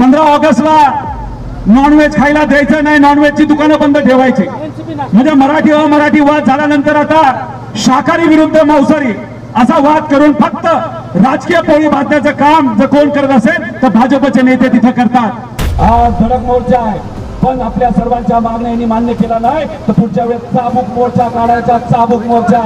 15 ऑगस्टला नॉनव्हेज खायला द्यायचं नाही, नॉनव्हेजची दुकानं बंद ठेवायची. म्हणजे मराठी अमराठी वाद झाल्यानंतर आता शाकाहारी विरुद्ध मांसाहारी असा वाद करून फक्त राजकीय पोळी बांधण्याचं काम जर कोण करत असेल तर भाजपचे नेते तिथं करतात. आज धडक मोर्चा आहे, पण आपल्या सर्वांच्या मागण्यांनी मान्य केला नाही तर पुढच्या वेळेस चाबूक मोर्चा काढायचा. चाबूक मोर्चा.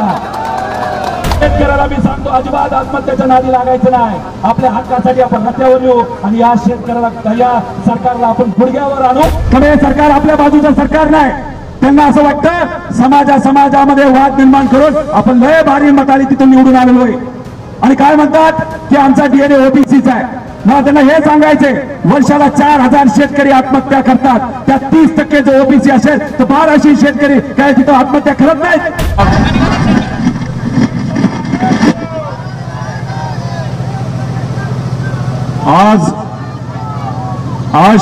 शेतकऱ्याला मी सांगतो, अजिबात आत्महत्याच्या नादी लागायचं नाही. आपल्या हक्कासाठी आपण रस्त्यावर येऊ आणि या शेतकऱ्याला, या सरकारला आपण गुडघ्यावर आणू. पण हे सरकार आपल्या बाजूचं सरकार नाही. त्यांना असं वाटतं समाजामध्ये वाद निर्माण करून आपण लय भारी मताने तिथून निवडून आलेलो आहे. आणि काय म्हणतात की आमचा डीएनए ओबीसीचा आहे. मला त्यांना हे सांगायचे, वर्षाला 4000 शेतकरी आत्महत्या करतात, त्यात 30% जर ओबीसी असेल तर 1200 शेतकरी काय तिथं आत्महत्या करत नाहीत. आज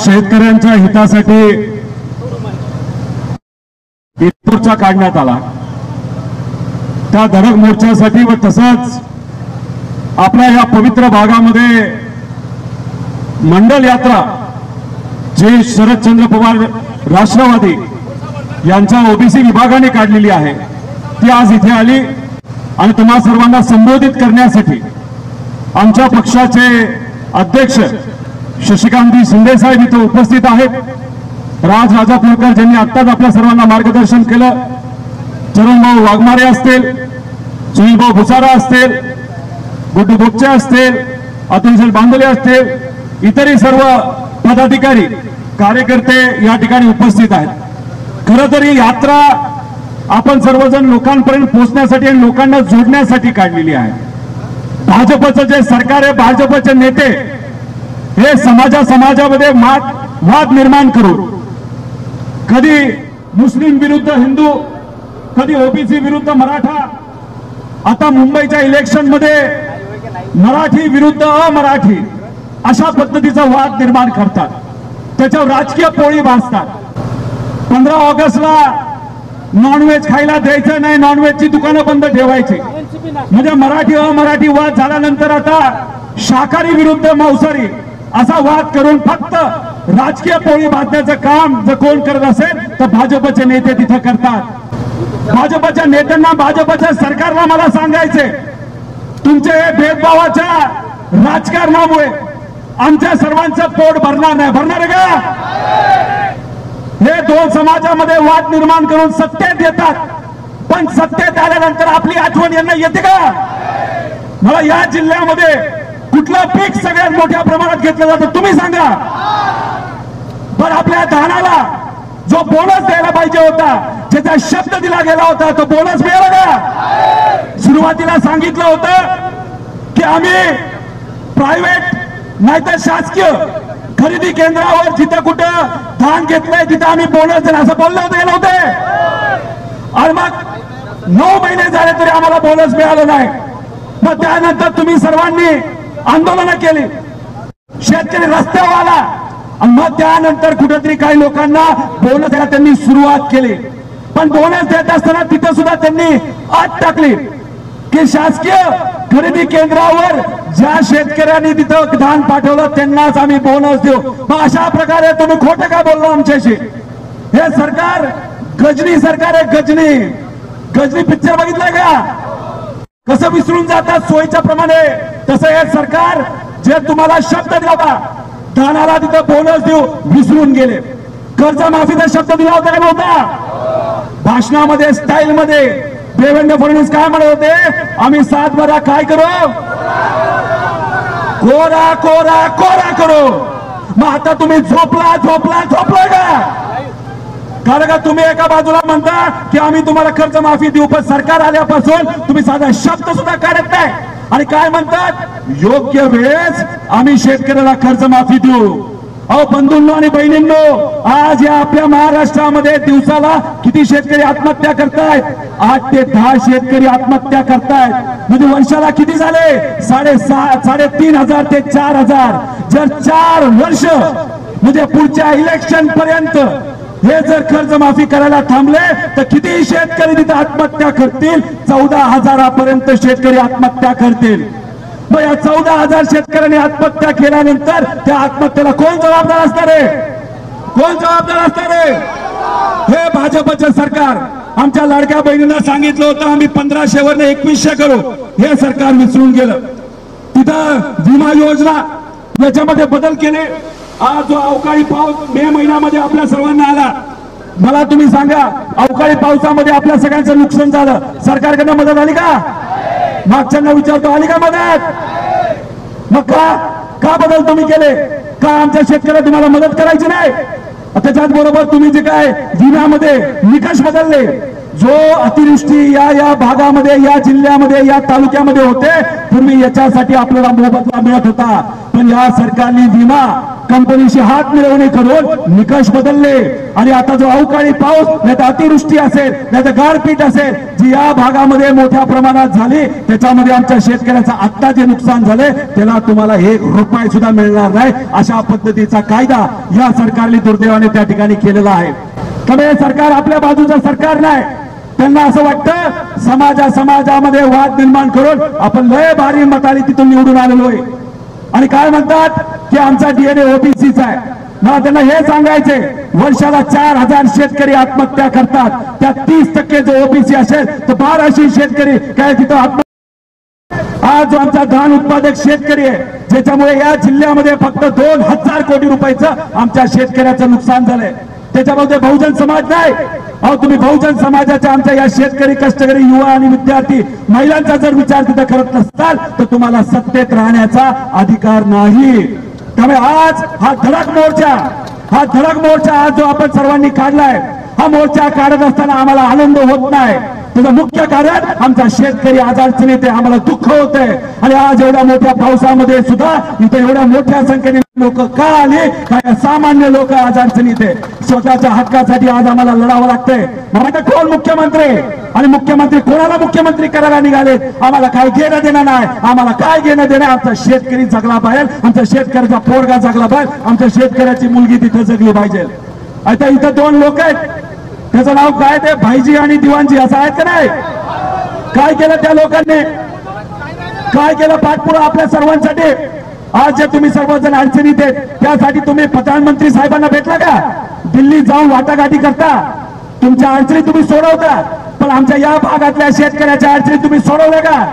शेतकऱ्यांच्या हितासाठी मोर्चा काढण्यात आला. त्या धडक मोर्चासाठी व तसंच आपल्या या पवित्र भागामध्ये मंडल यात्रा जी शरदचंद्र पवार राष्ट्रवादी यांच्या ओबीसी विभागाने काढलेली आहे ती आज इथे आली. आणि तुम्हा सर्वांना संबोधित करण्यासाठी आमच्या पक्षाचे अध्यक्ष शशिकांतजी शिंदे साहेब इथे उपस्थित आहेत. राज राजापूरकर ज्यांनी आत्ताच आपल्या सर्वांना मार्गदर्शन केलं, चरणभाऊ वाघमारे असतील, सुनीलभाऊ भुसारा असतील, गुड्डू बोपचे असतील, अतुल बांदोले असतील, इतरही सर्व पदाधिकारी कार्यकर्ते या ठिकाणी उपस्थित आहेत. खरं तर ही यात्रा आपण सर्वजण लोकांपर्यंत पोहोचण्यासाठी आणि लोकांना जोडण्यासाठी काढलेली आहे. भाजपचं जे सरकार आहे, भाजपचे नेते हे समाजामध्ये वाद निर्माण करून कधी मुस्लिम विरुद्ध हिंदू, कधी ओबीसी विरुद्ध मराठा, आता मुंबईच्या इलेक्शन मध्ये मराठी विरुद्ध अमराठी अशा पद्धतीचा वाद निर्माण करतात. त्याच्यावर राजकीय पोळी भाजतात. 15 ऑगस्टला नॉनव्हेज खायला द्यायचं नाही, नॉनव्हेजची दुकानं बंद ठेवायची. म्हणजे मराठी अमराठी वाद झाल्यानंतर आता शाकाहारी विरुद्ध मांसाहारी असा वाद करून फक्त राजकीय पोळी बांधण्याचं काम जर कोण करत असेल तर भाजपचे नेते तिथं करतात. भाजपच्या नेत्यांना, भाजपच्या सरकारला मला सांगायचे, तुमचे हे भेदभावाच्या राजकारणामुळे आमच्या सर्वांचं पोट भरणार नाही. भरणार आहे का? हे दोन समाजामध्ये वाद निर्माण करून सत्तेत येतात, पण सत्तेत आल्यानंतर आपली आठवण यांना येते का? मला या जिल्ह्यामध्ये कुठलं पीक सगळ्यात मोठ्या प्रमाणात घेतलं जातं तुम्ही सांगा. पण आपल्या धानाला जो बोनस द्यायला पाहिजे होता, ज्याचा शब्द दिला गेला होता, तो बोनस मिळाला का? सुरुवातीला सांगितलं होतं की आम्ही प्रायव्हेट नाहीतर शासकीय खरेदी केंद्रावर जिथं कुठं धान घेतलंय तिथं आम्ही बोनस देणार असं बोलले होते गेले होते. आणि मग 9 महिने झाले तरी आम्हाला बोनस मिळालं नाही. मग त्यानंतर तुम्ही सर्वांनी आंदोलनं केली, शेतकरी रस्त्यावर आला आणि मग त्यानंतर कुठेतरी काही लोकांना बोनस द्यायला त्यांनी सुरुवात केली. पण बोनस देत असताना तिथं सुद्धा त्यांनी अट टाकली की शासकीय खरेदी केंद्रावर ज्या शेतकऱ्यांनी तिथं धान पाठवलं त्यांनाच आम्ही बोनस देऊ. मग अशा प्रकारे तुम्ही खोटं का बोललो आमच्याशी? हे सरकार गजनी सरकार आहे. गजनी पिक्चर बघितलाय का? कसं विसरून जातात सोयीच्या प्रमाणे. तसं हे सरकार जे तुम्हाला शब्द दिला होता धानाला तिथं बोनस देऊ, विसरून गेले. कर्जमाफीचा शब्द दिला होता का नव्हता? भाषणामध्ये स्टाईल मध्ये देवेंद्र फडणवीस काय म्हणत होते? आम्ही 7 बारा काय करू? कोरा कोरा कोरा करू. मग आता तुम्ही झोपला का? कारण का तुम्ही एका बाजूला म्हणता की आम्ही तुम्हाला कर्जमाफी देऊ, पण सरकार आल्यापासून तुम्ही साधा शब्द सुद्धा काढत नाही. आणि काय म्हणतात? योग्य वेळेस आम्ही शेतकऱ्याला कर्जमाफी देऊ. अहो बंधूंनो आणि बहिणींनो, आज या आपल्या महाराष्ट्रामध्ये दिवसाला किती शेतकरी आत्महत्या करतायत? 8 ते 10 शेतकरी आत्महत्या करतायत. म्हणजे वर्षाला किती झाले? 3,500 ते 4,000. जर 4 वर्ष म्हणजे पुढच्या इलेक्शन पर्यंत हे जर कर्जमाफी करायला थांबले तर किती शेतकरी तिथे आत्महत्या करतील? 14,000 पर्यंत शेतकरी आत्महत्या करतील. मग या 14,000 शेतकऱ्यांनी आत्महत्या केल्यानंतर त्या आत्महत्येला कोण जबाबदार असणार आहे? कोण जबाबदार असणार आहे? हे भाजपचे सरकार. आमच्या लाडक्या बहिणींना सांगितलं होतं आम्ही 1500 वरनं 2100 करू, हे सरकार विसरून गेलं. तिथं विमा योजना याच्यामध्ये बदल केले. आज जो अवकाळी पाऊस मे महिन्यामध्ये आपल्या सर्वांना आला, मला तुम्ही सांगा अवकाळी पावसामध्ये आपल्या सगळ्यांचं नुकसान झालं, सरकारकडनं मदत आली का? मागच्यांना विचारतो आली का मदत? मग का बदल तुम्ही केले? का आमच्या शेतकऱ्याला तुम्हाला मदत करायची नाही? त्याच्याच बरोबर तुम्ही जे काय विम्यामध्ये निकष बदलले, जो अतिवृष्टी या भागामध्ये या जिल्ह्यामध्ये या तालुक्यामध्ये होते पूर्वी याच्यासाठी आपल्याला मोबदला मिळत होता, पण या सरकारने विमा कंपनीशी हात मिळवणी करून निकष बदलले. आणि आता जो अवकाळी पाऊस नाही तर अतिवृष्टी असेल नाही तर गारपीट असेल जी या भागामध्ये मोठ्या प्रमाणात झाली, त्याच्यामध्ये आमच्या शेतकऱ्याचं आता जे नुकसान झाले त्याला तुम्हाला 1 रुपया सुद्धा मिळणार नाही, अशा पद्धतीचा कायदा या सरकारने दुर्दैवाने त्या ठिकाणी केलेला आहे. तर हे सरकार आपल्या बाजूचं सरकार नाही. त्यांना असं वाटतं समाजामध्ये वाद निर्माण करून आपण लय भारी मताने तिथून निवडून आलेलो आहे. आणि काय म्हणतात की आमचा डीएनए ओबीसीचा आहे. मला त्यांना हे सांगायचे, वर्षाला 4,000 शेतकरी आत्महत्या करतात, त्यात 30% जो ओबीसी असेल तर 1200 शेतकरी काय तिथं आत्महत्या. आज जो आमचा धान उत्पादक शेतकरी आहे, ज्याच्यामुळे या जिल्ह्यामध्ये फक्त 2,000 कोटी रुपयाचं आमच्या शेतकऱ्याचं नुकसान झालंय, त्याच्यामध्ये बहुजन समाज नाही. अहो तुम्ही बहुजन समाजाच्या आमच्या या शेतकरी कष्टकरी युवा आणि विद्यार्थी महिलांचा जर विचार तिथे करत नसताल तर तुम्हाला सत्तेत राहण्याचा अधिकार नाही. त्यामुळे आज हा धडक मोर्चा आज जो आपण सर्वांनी काढलाय, हा मोर्चा काढत असताना आम्हाला आनंद होत नाही. त्याचं मुख्य कारण आमचा शेतकरी आज अडचणीत आहे, आम्हाला दुःख होतंय. आणि आज एवढ्या मोठ्या पावसामध्ये सुद्धा इथे एवढ्या मोठ्या संख्येने लोक का आले? काय सामान्य लोक आज अडचणीत आहे. स्वतःच्या हक्कासाठी आज आम्हाला लढावं लागतंय. मग कोण मुख्यमंत्री आणि मुख्यमंत्री कोणाला मुख्यमंत्री करायला निघालेत? आम्हाला काय घेणं देणं नाही. आम्हाला काय घेणं देणं? आमचा शेतकरी जगला पाहिजे, आमच्या शेतकऱ्याचा पोरगा जगला पाहिजे, आमच्या शेतकऱ्याची मुलगी तिथे जगली पाहिजे. आता इथं 2 लोक आहेत, त्याचं नाव काय ते भाईजी आणि दिवाणजी असं आहेत का नाही? काय केलं त्या लोकांनी? काय केलं पाठपुरा आपल्या सर्वांसाठी? आज जे तुम्ही सर्वजण अडचणीत आहेत त्यासाठी तुम्ही प्रधानमंत्री साहेबांना भेटला का? दिल्ली जाऊन वाटाघाटी करता, तुमच्या अडचणी तुम्ही सोडवता, पण आमच्या या भागातल्या शेतकऱ्याच्या अडचणी तुम्ही सोडवल्या का?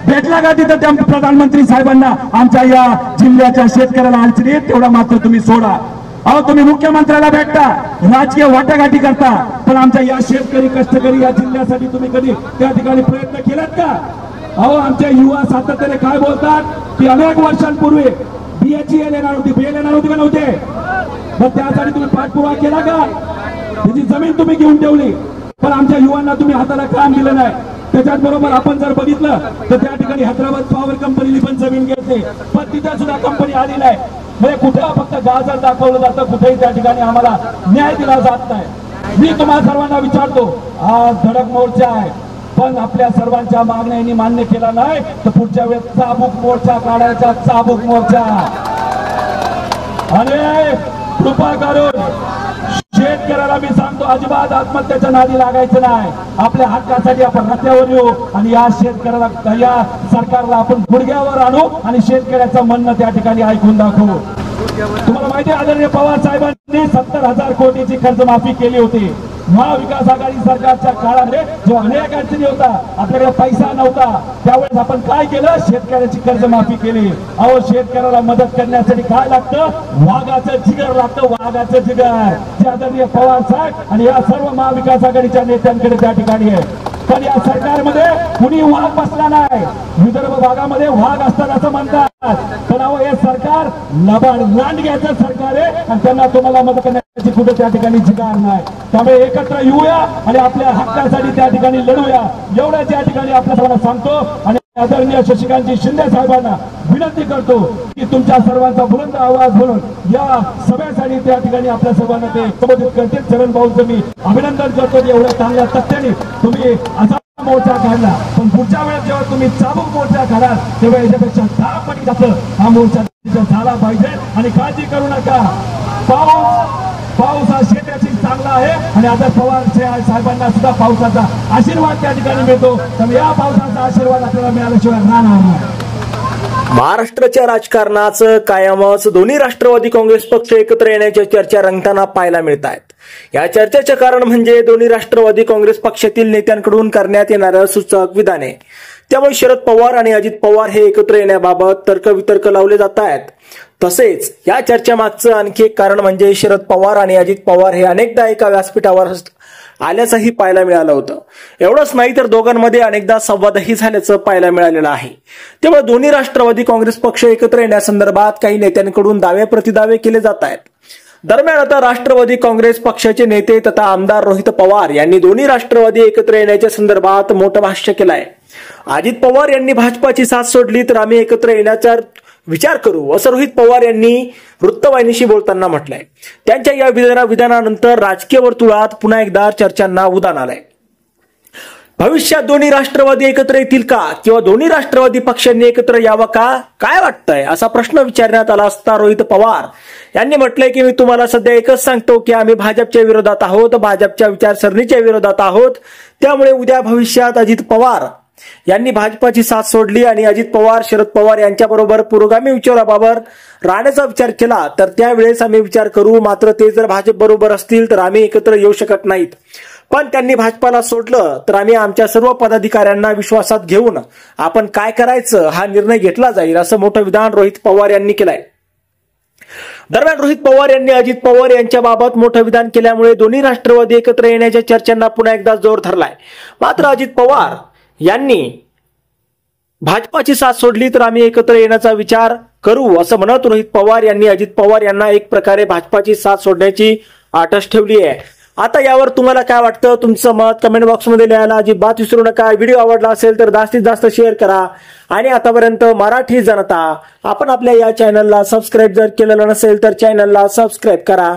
भेटला का तिथं त्या प्रधानमंत्री साहेबांना? आमच्या या जिल्ह्याच्या शेतकऱ्याला अडचणी आहेत तेवढा मात्र तुम्ही सोडा. अहो तुम्ही मुख्यमंत्र्याला भेटता, राजकीय वाटाघाटी करता, पण आमच्या या शेतकरी कष्टकरी या जिल्ह्यासाठी तुम्ही कधी त्या ठिकाणी प्रयत्न केलात का? अहो आमच्या युवा सातत्याने काय बोलतात की अनेक वर्षांपूर्वी BHEL येणार होती, BHEL येणार होती का नव्हते? मग त्यासाठी तुम्ही पाठपुरावा केला का? त्याची जमीन तुम्ही घेऊन ठेवली, पण आमच्या युवांना तुम्ही हाताला काम दिलं नाही. त्याच्याच बरोबर आपण जर बघितलं तर त्या ठिकाणी हैदराबाद पॉवर कंपनीने पण जमीन घेतली, पण तिथे सुद्धा कंपनी आली नाही. म्हणजे कुठं फक्त गाजर दाखवलं जातं, कुठेही त्या ठिकाणी आम्हाला न्याय दिला जात नाही. मी तुम्हाला सर्वांना विचारतो, आज धडक मोर्चा आहे, पण आपल्या सर्वांच्या मागण्यांनी मान्य केला नाही तर पुढच्या वेळेस चाबूक मोर्चा काढायचा, चाबूक मोर्चा. आणि कृपा करून शेतकऱ्याला मी सांगतो, अजिबात आत्महत्याच्या नादी लागायचं नाही. आपल्या हक्कासाठी आपण रस्त्यावर येऊ आणि या शेतकऱ्याला या सरकारला आपण गुडघ्यावर आणू आणि शेतकऱ्याचं म्हणणं त्या ठिकाणी ऐकून दाखवू. तुम्हाला माहिती आहे आदरणीय पवार साहेबांनी 70,000 कोटीची कर्जमाफी केली होती. महाविकास आघाडी सरकारच्या काळामध्ये जो अनेक अडचणी होता, आपल्याकडे पैसा नव्हता, त्यावेळेस आपण काय केलं? शेतकऱ्याची कर्जमाफी केली. अहो शेतकऱ्याला मदत करण्यासाठी काय लागतं? वाघाचं जिगर लागतं, वाघाचं जिगर. जे आदरणीय पवार साहेब आणि या सर्व महाविकास आघाडीच्या नेत्यांकडे त्या ठिकाणी आहे. पण या सरकारमध्ये कुणी वाघ बसला नाही. विदर्भ भागामध्ये वाघ असतात असं म्हणतात, पण अहो हे सरकार लबाड लांडग्याचं सरकार आहे आणि त्यांना तुम्हाला मदत करण्याची कुठे त्या ठिकाणी जिगार नाही. त्यामुळे एकत्र येऊया आणि आपल्या हक्कासाठी त्या ठिकाणी लढूया, एवढं त्या ठिकाणी आपल्या सर्वांना सांगतो. आणि आदरणीय शशिकांतजी शिंदे साहेबांना विनंती करतो की तुमच्या सर्वांचा बुलंद आवाज म्हणून या सभेसाठी त्या ठिकाणी आपल्या सर्वांना ते संबोधित करतील. चरण भाऊंचं मी अभिनंदन करतो की एवढ्या चांगल्या तथ्याने तुम्ही असा मोर्चा काढला, पण पुढच्या वेळेस जेव्हा तुम्ही चाबूक मोर्चा काढाल तेव्हा याच्यापेक्षा 10 पटी जास्त हा मोर्चा झाला पाहिजे. आणि काळजी करू नका, पाऊस हा शेतीची चांगला आहे आणि आता पवार साहेबांना सुद्धा पावसाचा आशीर्वाद त्या ठिकाणी मिळतो. तर या पावसाचा आशीर्वाद आपल्याला मिळाल्याशिवाय राहणार नाही. महाराष्ट्राच्या राजकारणाचं कायमच दोन्ही राष्ट्रवादी काँग्रेस पक्ष एकत्र येण्याच्या चर्चा रंगताना पाहायला मिळत आहेत. या चर्चेचे कारण म्हणजे दोन्ही राष्ट्रवादी काँग्रेस पक्षातील नेत्यांकडून करण्यात येणाऱ्या सूचक विधाने. त्यामुळे शरद पवार आणि अजित पवार हे एकत्र येण्याबाबत तर्कवितर्क लावले जात आहेत. तसेच या चर्चेमागचं आणखी एक कारण म्हणजे शरद पवार आणि अजित पवार हे अनेकदा एका व्यासपीठावर आल्याचंही पाहायला मिळालं होतं. एवढंच नाही तर दोघांमध्ये अनेकदा संवादही झाल्याचं पाहायला मिळालेलं आहे. त्यामुळे दोन्ही राष्ट्रवादी काँग्रेस पक्ष एकत्र येण्यासंदर्भात काही नेत्यांकडून दावे प्रतिदावे केले जात आहेत. दरम्यान आता राष्ट्रवादी काँग्रेस पक्षाचे नेते तथा आमदार रोहित पवार यांनी दोन्ही राष्ट्रवादी एकत्र येण्याच्या संदर्भात मोठं भाष्य केलं आहे. अजित पवार यांनी भाजपाची साथ सोडली तर आम्ही एकत्र येण्याचा विचार करू असं रोहित पवार यांनी वृत्तवाहिनीशी बोलताना म्हटलंय. त्यांच्या या विधानानंतर राजकीय वर्तुळात पुन्हा एकदा चर्चांना उधाण आलंय. भविष्यात दोन्ही राष्ट्रवादी एकत्र येतील का किंवा दोन्ही राष्ट्रवादी पक्षांनी एकत्र यावं का, काय वाटतंय असा प्रश्न विचारण्यात आला असता रोहित पवार यांनी म्हटलंय की मी तुम्हाला सध्या एकच सांगतो की आम्ही भाजपच्या विरोधात आहोत, भाजपच्या विचारसरणीच्या विरोधात आहोत. त्यामुळे उद्या भविष्यात अजित पवार यांनी भाजपाची साथ सोडली आणि अजित पवार शरद पवार यांच्याबरोबर पुरोगामी विचाराबाबत राहण्याचा विचार केला तर त्यावेळेस आम्ही विचार करू. मात्र ते जर भाजप बरोबर असतील तर आम्ही एकत्र येऊ शकत नाहीत. पण त्यांनी भाजपाला सोडलं तर आम्ही आमच्या सर्व पदाधिकाऱ्यांना विश्वासात घेऊन आपण काय करायचं हा निर्णय घेतला जाईल असं मोठं विधान रोहित पवार यांनी केलंय. दरम्यान रोहित पवार यांनी अजित पवार यांच्याबाबत मोठं विधान केल्यामुळे दोन्ही राष्ट्रवादी एकत्र येण्याच्या चर्चांना पुन्हा एकदा जोर धरलाय. मात्र अजित पवार यांनी भाजपाची साथ सोडली तर आम्ही एकत्र येण्याचा विचार करू असं म्हणत रोहित पवार यांनी अजित पवार यांना एक प्रकारे भाजपाची साथ सोडण्याची आटच ठेवली आहे. आता यावर तुम्हाला काय वाटतं, तुमचं मत कमेंट बॉक्समध्ये लिहायला अजिबात विसरू नका. व्हिडिओ आवडला असेल तर जास्तीत जास्त शेअर करा आणि आतापर्यंत मराठी जनता आपण आपल्या या चॅनलला सबस्क्राईब जर केलेलं नसेल तर चॅनलला सबस्क्राईब करा.